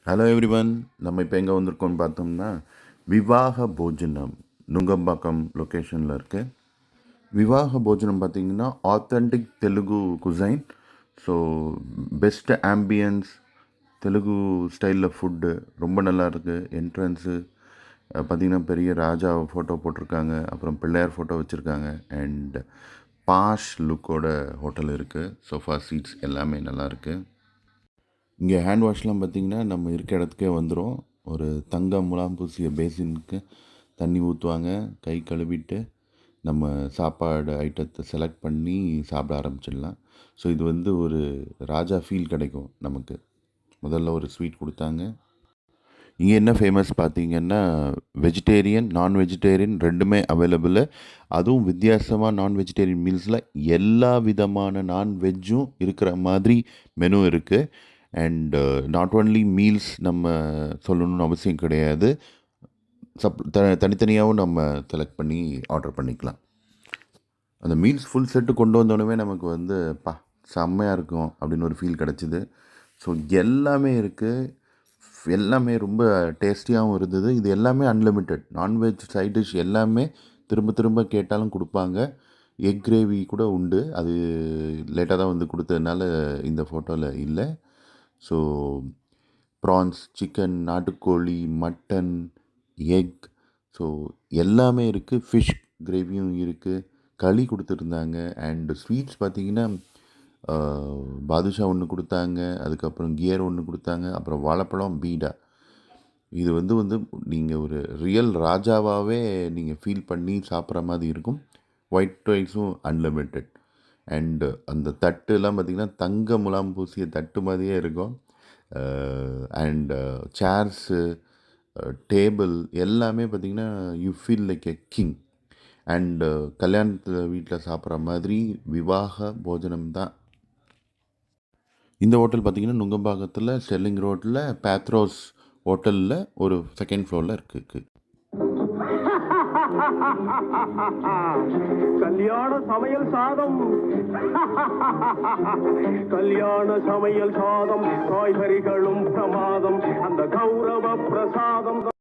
Hello everyone, நம்ம இப்போ எங்கே வந்திருக்கோம்னு பார்த்தோம்னா விவாக போஜனம் நுங்கம்பாக்கம் லொக்கேஷனில் இருக்குது. விவாக போஜனம் பார்த்திங்கன்னா authentic Telugu cuisine. So best ambience, Telugu ஸ்டைலில் ஃபுட்டு ரொம்ப நல்லா இருக்குது. என்ட்ரன்ஸு பார்த்திங்கன்னா பெரிய ராஜா ஃபோட்டோ போட்டிருக்காங்க, அப்புறம் பிள்ளையார் ஃபோட்டோ வச்சுருக்காங்க. அண்ட் பாஷ் லுக்கோட ஹோட்டல் இருக்குது. சோஃபா சீட்ஸ் எல்லாமே நல்லாயிருக்கு. இங்கே ஹேண்ட் வாஷ்லாம் பார்த்திங்கன்னா நம்ம இருக்க இடத்துக்கே வந்துடும். ஒரு தங்க முலாம் பூசிய பேசினுக்கு தண்ணி ஊற்றுவாங்க. கை கழுவிட்டு நம்ம சாப்பாடு ஐட்டத்தை செலக்ட் பண்ணி சாப்பிட ஆரம்பிச்சிடலாம். ஸோ இது ஒரு ராஜா ஃபீல் கிடைக்கும் நமக்கு. முதல்ல ஒரு ஸ்வீட் கொடுத்தாங்க. இங்கே என்ன ஃபேமஸ் பார்த்திங்கன்னா வெஜிடேரியன், நான் வெஜிடேரியன் ரெண்டுமே அவைலபிள். அதுவும் வித்தியாசமாக நான் வெஜிடேரியன் மீல்ஸில் எல்லா விதமான நான்வெஜ்ஜும் இருக்கிற மாதிரி மெனு இருக்குது. அண்ட் நாட் ஓன்லி மீல்ஸ் நம்ம சொல்லணும்னு அவசியம் கிடையாது. தனித்தனியாகவும் நம்ம செலக்ட் பண்ணி ஆர்டர் பண்ணிக்கலாம். அந்த மீல்ஸ் ஃபுல் செட்டு கொண்டு வந்தோடனே நமக்கு செம்மையாக இருக்கும் அப்படின்னு ஒரு ஃபீல் கிடச்சிது. ஸோ எல்லாமே இருக்குது. எல்லாமே ரொம்ப டேஸ்டியாகவும் இருந்தது. இது எல்லாமே அன்லிமிட்டெட். நான்வெஜ் சைட் டிஷ் எல்லாமே திரும்ப திரும்ப கேட்டாலும் கொடுப்பாங்க. எக் கிரேவி கூட உண்டு. அது லேட்டாக தான் கொடுத்ததுனால இந்த ஃபோட்டோவில் இல்லை. ஸோ ப்ரான்ஸ், சிக்கன், நாட்டுக்கோழி, மட்டன், எக், ஸோ எல்லாமே இருக்குது. ஃபிஷ் கிரேவியும் இருக்குது. களி கொடுத்துருந்தாங்க. அண்டு ஸ்வீட்ஸ் பார்த்திங்கன்னா பாதுஷா ஒன்று கொடுத்தாங்க, அதுக்கப்புறம் கியர் ஒன்று கொடுத்தாங்க, அப்புறம் வாழைப்பழம், பீடா. இது நீங்கள் ஒரு ரியல் ராஜாவாகவே நீங்கள் ஃபீல் பண்ணி சாப்பிட்ற மாதிரி இருக்கும். ஒயிட் ரைஸும் அன்லிமிட்டெட். அண்டு அந்த தட்டுலாம் பார்த்திங்கன்னா தங்க முலாம் பூசிய தட்டு மாதிரியே இருக்கும். அண்டு சேர்ஸு, டேபிள் எல்லாமே பார்த்திங்கன்னா you feel like a king. And கல்யாணத்தில் வீட்டில் சாப்பிட்ற மாதிரி விவாக போஜனம் தான். இந்த ஹோட்டல் பார்த்திங்கன்னா நுங்கம்பாக்கத்தில் ஸ்டெர்லிங் ரோட்டில் பேத்ரோஸ் ஹோட்டலில் ஒரு செகண்ட் ஃப்ளோரில் இருக்குது. கல்யாண சமையல் சாதம், கல்யாண சமையல் சாதம், காய்கறிகளும் பிரமாதம், அந்த கௌரவ பிரசாதம்.